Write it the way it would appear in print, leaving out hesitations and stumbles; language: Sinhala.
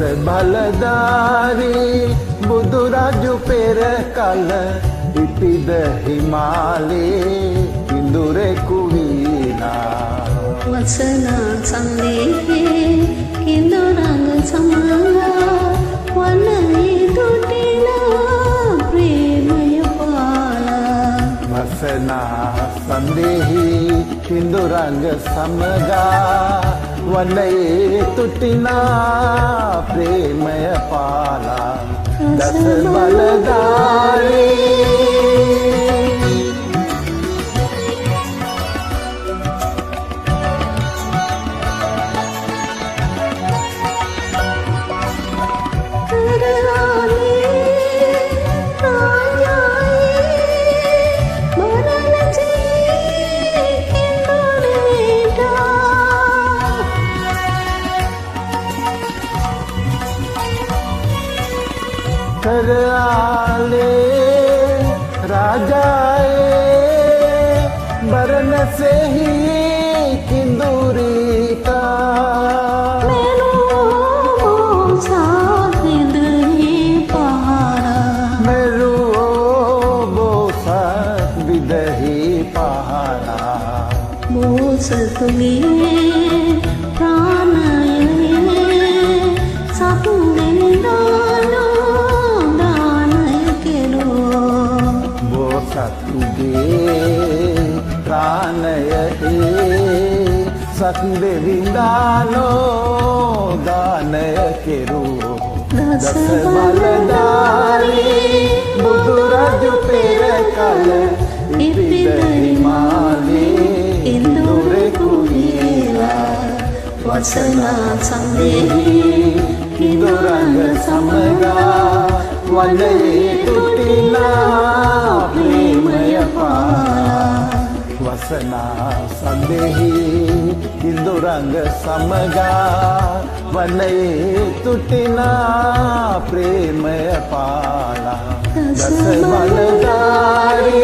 බලධාරී බුදුරජු පෙර කල ඉපිද හිමාලේ ඉඳුරෙකු වීනා වසනා සන්දේහේ කිඳුරඟ සමඟා වනයේ තුටිනා ප්‍රේමය පාලා වසනා සන්දේහි කිඳුරඟ සමගා වනයේ තුටිනා ප්‍රේමය පාලා දස බලධාරී कराले राजाए बरन से ही किंदूरी का मेरू बोसा विदही पहाड़ा मेरू बोसा विदही पहाड़ा बोस तुम्हें प्राण සතුගේ ප්‍රාණය සත්දෙ විඳානෝ දානය කෙරූ දස බලධාරී බුදුරජු පෙර කල ඉපිද හිමාලේ ඉඳුරෙකු වීලා වසනා සන්දේහි කිඳුරඟ සමගා වනයේ තුටිනා ප්‍රේමය පාලා වසනා සන්දේහි කිඳුරඟ සමගා වනයේ තුටිනා ප්‍රේමය පාලා දස බලධාරී